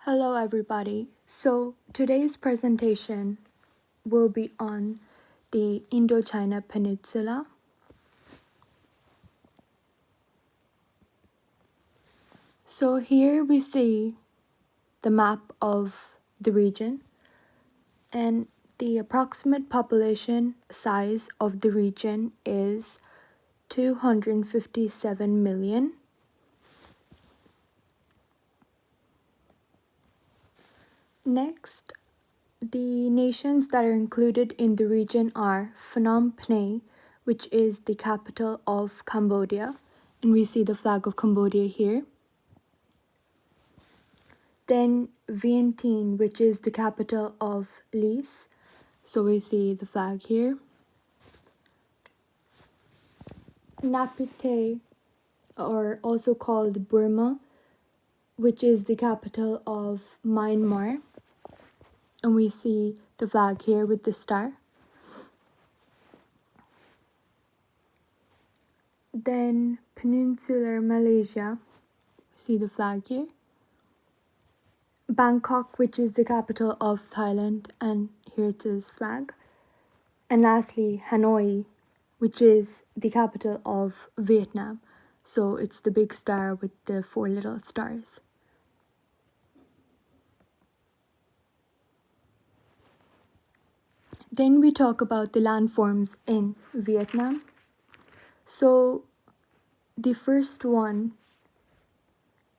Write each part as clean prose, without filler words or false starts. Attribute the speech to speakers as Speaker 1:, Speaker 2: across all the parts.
Speaker 1: Hello, everybody. So, today's presentation will be on the Indochina Peninsula. So, here we see the map of the region, and the approximate population size of the region is 257 million. Next, the nations that are included in the region are Phnom Penh, which is the capital of Cambodia, and we see the flag of Cambodia here. Then Vientiane, which is the capital of Laos, so we see the flag here. Napite, or also called Burma, which is the capital of Myanmar, and we see the flag here with the star. Then Peninsular Malaysia, see the flag here. Bangkok, which is the capital of Thailand, and here it says flag. And lastly, Hanoi, which is the capital of Vietnam. So it's the big star with the 4 little stars. Then we talk about the landforms in Vietnam. So the first one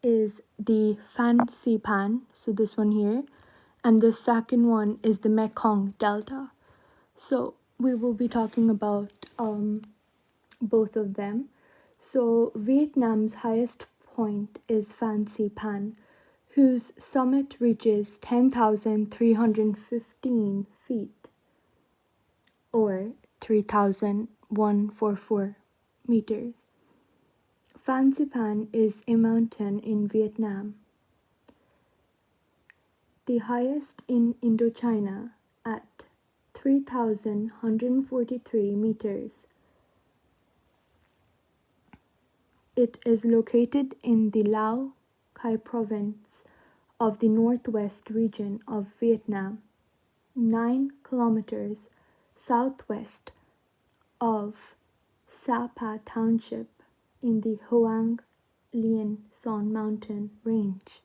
Speaker 1: is the Phan Xipang, so this one here, and the second one is the Mekong Delta. So we will be talking about both of them. So Vietnam's highest point is Phan Xipang, whose summit reaches 10,315 feet, or 3,144 meters. Phan Xipang is a mountain in Vietnam, the highest in Indochina at 3,143 meters. It is located in the Lao Cai province of the northwest region of Vietnam, 9 kilometers southwest of Sapa Township in the Hoang Lien Son mountain range.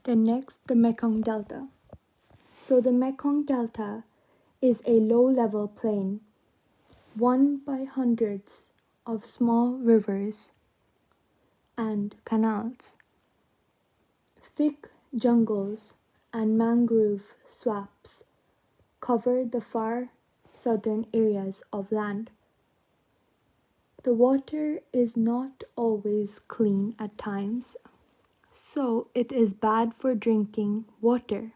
Speaker 1: Then next, the Mekong Delta. So the Mekong Delta is a low-level plain, won by hundreds of small rivers and canals. Thick jungles and mangrove swamps cover the far southern areas of land. The water is not always clean at times, so it is bad for drinking water.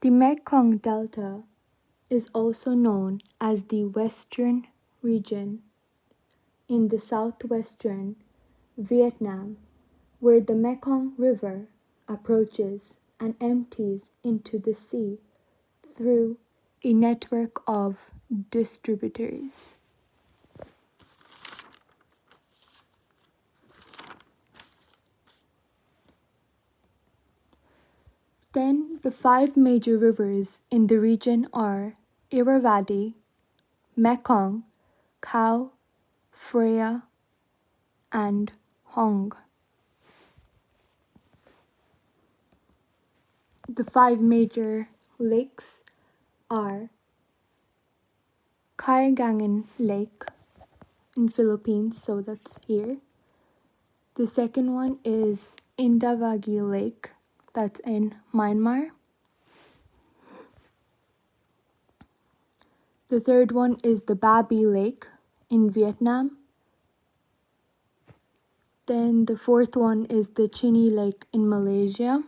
Speaker 1: The Mekong Delta is also known as the Western region in the southwestern Vietnam, where the Mekong River approaches and empties into the sea through a network of distributaries. Then the 5 major rivers in the region are Irrawaddy, Mekong, Khao, Phraya, and Hong. The 5 major lakes are Kaigangan Lake in Philippines, so that's here. The second one is Indavagi Lake, that's in Myanmar. The third one is the Ba Bi Lake in Vietnam. Then the fourth one is the Chini Lake in Malaysia.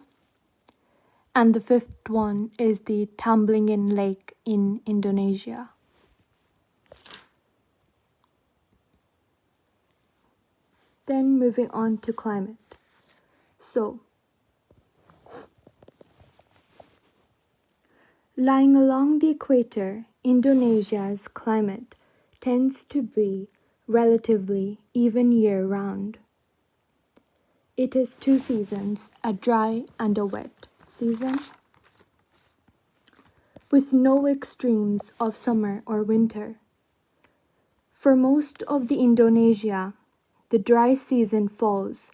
Speaker 1: And the fifth one is the Tamblingen Lake in Indonesia. Then moving on to climate. So, lying along the equator, Indonesia's climate tends to be relatively even year round. It has two seasons, a dry and a wet season, with no extremes of summer or winter. For most of the Indonesia, the dry season falls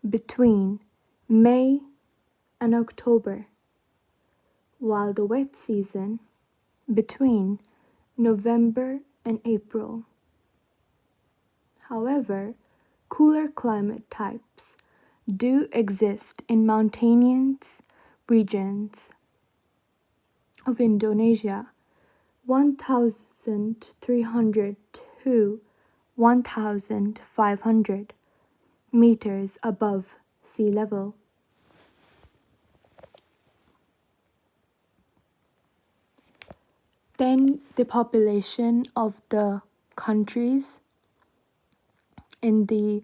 Speaker 1: between May and October, while the wet season between November and April. However, cooler climate types do exist in mountainous regions of Indonesia, 1,300 to 1,500 meters above sea level. Then the population of the countries in the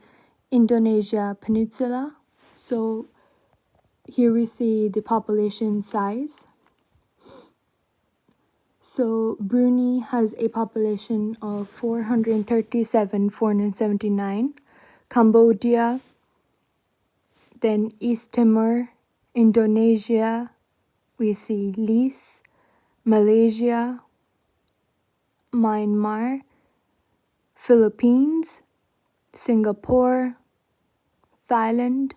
Speaker 1: Indonesia Peninsula. So here we see the population size. So Brunei has a population of 479. Cambodia, then East Timor, Indonesia, we see Laos, Malaysia, Myanmar, Philippines, Singapore, Thailand,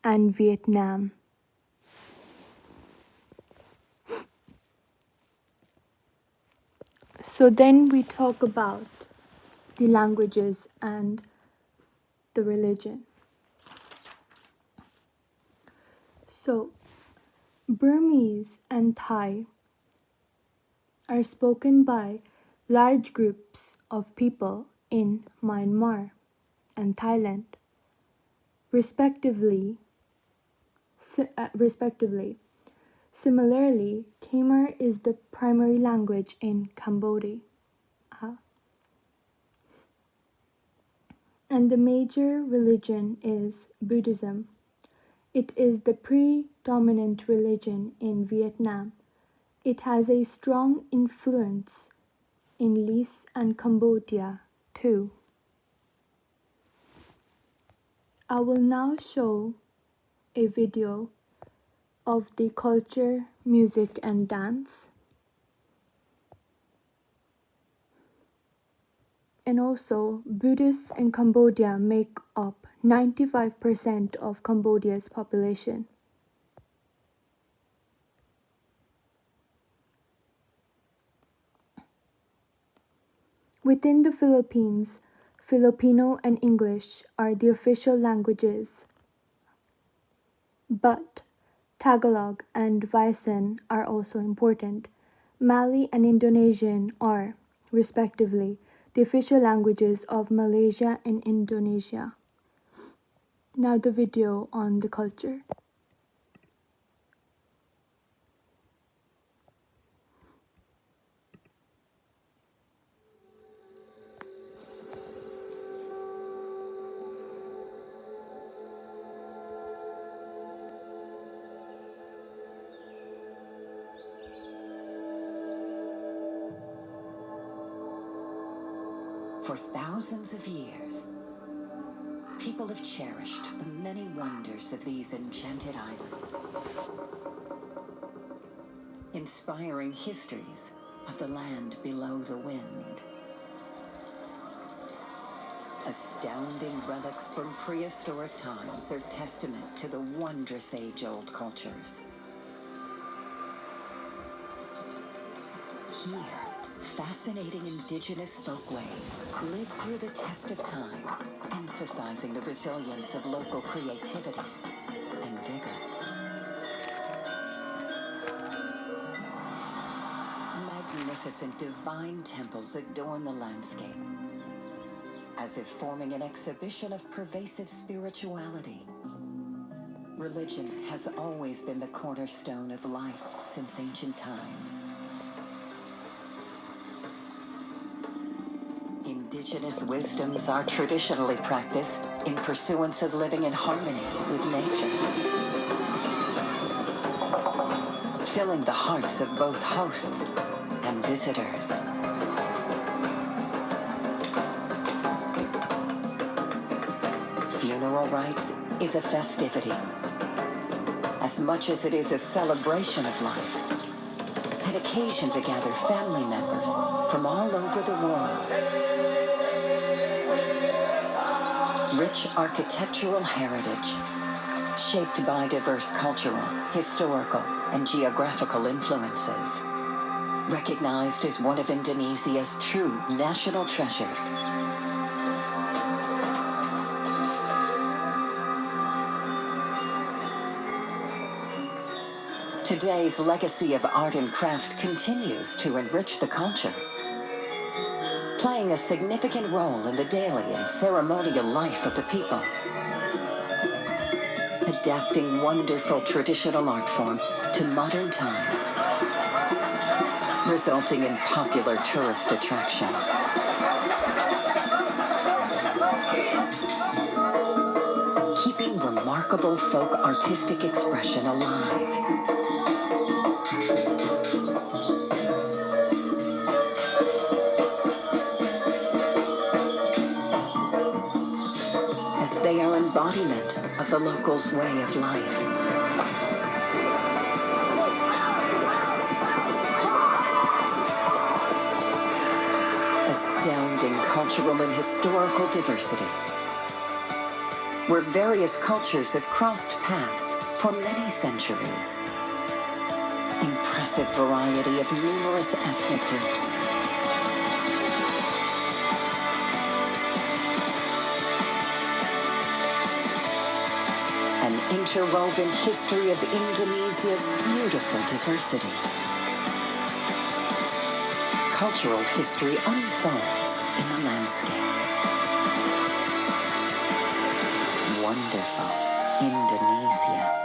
Speaker 1: and Vietnam. So then we talk about the languages and the religion. So Burmese and Thai are spoken by large groups of people in Myanmar and Thailand, respectively. Similarly, Khmer is the primary language in Cambodia. And the major religion is Buddhism. It is the predominant religion in Vietnam. It has a strong influence in Laos and Cambodia too. I will now show a video of the culture, music, and dance. And also, Buddhists in Cambodia make up 95% of Cambodia's population. Within the Philippines, Filipino and English are the official languages, but Tagalog and Visayan are also important. Malay and Indonesian are, respectively, the official languages of Malaysia and Indonesia. Now the video on the culture.
Speaker 2: For thousands of years, people have cherished the many wonders of these enchanted islands, inspiring histories of the land below the wind. Astounding relics from prehistoric times are testament to the wondrous age-old cultures. Here, fascinating indigenous folkways live through the test of time, emphasizing the resilience of local creativity and vigor. Magnificent divine temples adorn the landscape, as if forming an exhibition of pervasive spirituality. Religion has always been the cornerstone of life since ancient times. Indigenous wisdoms are traditionally practiced in pursuance of living in harmony with nature, filling the hearts of both hosts and visitors. funeral rites is a festivity, as much as it is a celebration of life, an occasion to gather family members from all over the world. Rich architectural heritage, shaped by diverse cultural, historical, and geographical influences. Recognized as one of Indonesia's true national treasures. Today's legacy of art and craft continues to enrich the culture, playing a significant role in the daily and ceremonial life of the people. Adapting wonderful traditional art form to modern times, resulting in popular tourist attraction. Keeping remarkable folk artistic expression alive. As they are embodiment of the locals' way of life. Astounding cultural and historical diversity, where various cultures have crossed paths for many centuries. Impressive variety of numerous ethnic groups. An interwoven history of Indonesia's beautiful diversity. Cultural history unfolds in the landscape. Wonderful Indonesia.